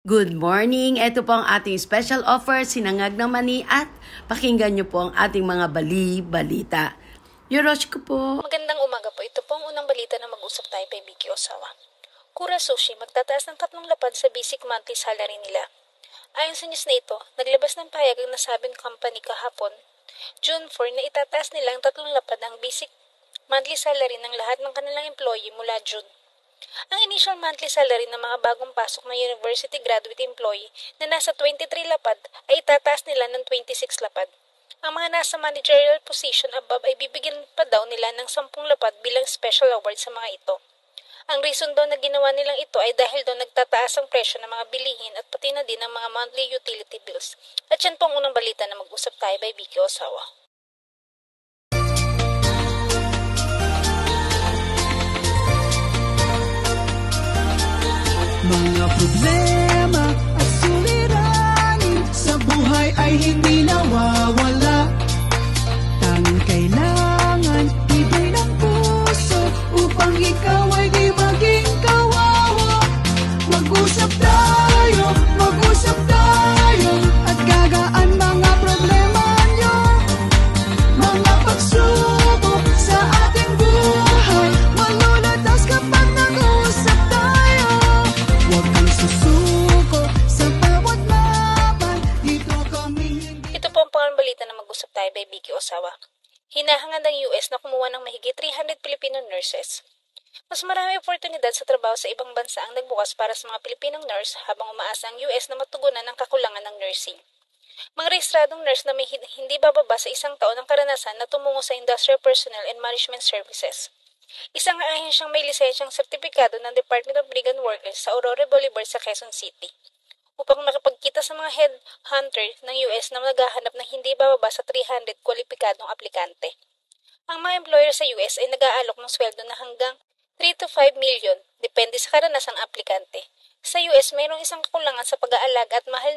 Good morning! Ito po ang ating special offer, sinangag ng mani at pakinggan niyo po ang ating mga balita. Yoroshiku po! Magandang umaga po. Ito po ang unang balita na mag-usap tayo kay Vicky Osawa. Kura Sushi magtataas ng 3 lapad sa basic monthly salary nila. Ayon sa news na ito, naglabas ng pahayag ang nasabing company kahapon, June 4, na itataas nilang 3 lapad ang basic monthly salary ng lahat ng kanilang employee mula June. Ang initial monthly salary ng mga bagong pasok na university graduate employee na nasa 23 lapad ay itataas nila ng 26 lapad. Ang mga nasa managerial position above ay bibigyan pa daw nila ng 10 lapad bilang special award sa mga ito. Ang reason daw na ginawa nilang ito ay dahil daw nagtataas ang presyo ng mga bilihin at pati na din ang mga monthly utility bills. At yan po ang unang balita na mag-usap tayo by Vicky Osawa. Mga problema at suliranin sa buhay ay hindi nawawala. Tanging kailangan ibay ng puso upang ikaw ay di maging kawawa. Mag-usap tayo at gagaan mga problema nyo. Mga pagsubok sa ating buhay malulutas kapag nag-uusap tayo. Huwag kang susuko sa bawat laban. Dito kami hindi... Ito po ang pangalang balita na mag-usap tayo by Vicky Osawa. Hinahangad ng US na kumuha ng mahigit 300 Filipino nurses. Mas marami oportunidad sa trabaho sa ibang bansa ang nagbukas para sa mga Pilipinong nurse habang umaasa ang US na matugunan ang kakulangan ng nursing. Mga rehistradong nurse na may hindi bababa sa 1 taon ng karanasan na tumungo sa Industrial Personnel and Management Services. Isang ahensyang may lisensyang sertipikado ng Department of Migrant Workers sa Aurora Boulevard sa Quezon City upang makipagkita sa mga headhunter ng US na naghahanap ng hindi bababa sa 300 kwalipikadong aplikante. Ang mga employer sa US ay nag-aalok ng sweldo na hanggang 3 to 5 million, depende sa karanasang aplikante. Sa US, mayroong isang kakulangan sa pag-aalaga at mahal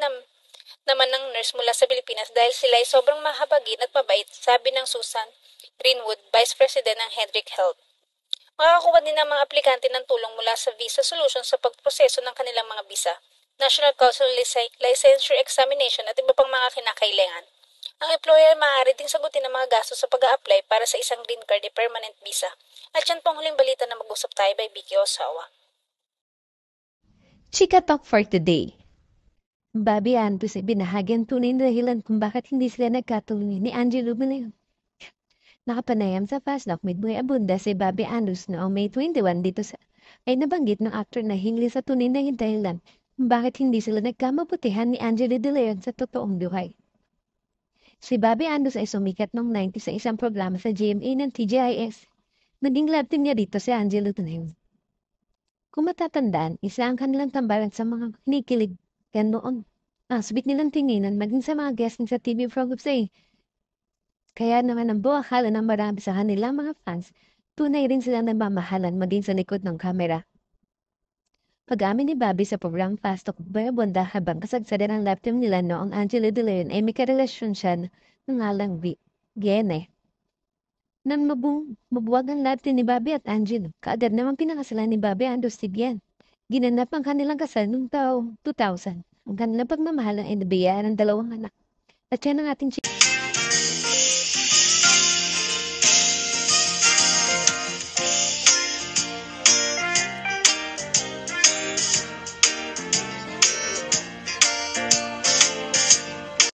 naman ng nurse mula sa Pilipinas dahil sila ay sobrang mahabagin at mabait, sabi ng Susan Greenwood, Vice President ng Hendrick Health. Makakakuha din ng mga aplikante ng tulong mula sa Visa Solutions sa pagproseso ng kanilang mga visa, National Council Licensure Examination at iba pang mga kinakailangan. Ang employer maaari ding sagutin ang mga gastos sa pag-a-apply para sa isang green card o permanent visa. At yan pong huling balita na mag-usap tayo by Vicky Osawa. Chika Talk for today. Bobby Andrews ay binahagi ang tunay na dahilan kung bakit hindi sila nagkatulungan ni Angelo Baleo. Nakapanayam sa Fast Talk with Boy Abunda si Bobby Andrews noong May 21 dito ay nabanggit ng actor na hinggil sa tunay na dahilan kung bakit hindi sila nagkamabutihan ni Angelo De Leon sa totoong buhay. Si Bobby Andrews ay sumikat noong 90 sa isang programa sa GMA ng TGIS. Naging love team niya dito si Angelo De Leon. Kung matatandaan, isa ang kanilang tambalan sa mga kinikilig yan noon. Sabit nilang tinginan maging sa mga guesting sa TV programs ay. Kaya naman ang buong akala ng marami sa kanilang mga fans, tunay rin silang nagmamahalan maging sa likod ng kamera. Pag-amin ni Bobby sa program Fast Talk Boy Abunda habang kasagsadan ang love team nila noong Angelo De Leon ay may karelasyon siya ng ngalang Gene. Nang mabuwag ang love team ni Bobby at Angelo, kaagad naman pinakasalan ni Bobby Andrews si Bien. Ginanap ang kanilang kasal noong taong 2000. Ang kanilang pagmamahalan ay nabiyaan ng 2 anak. At yan ang ating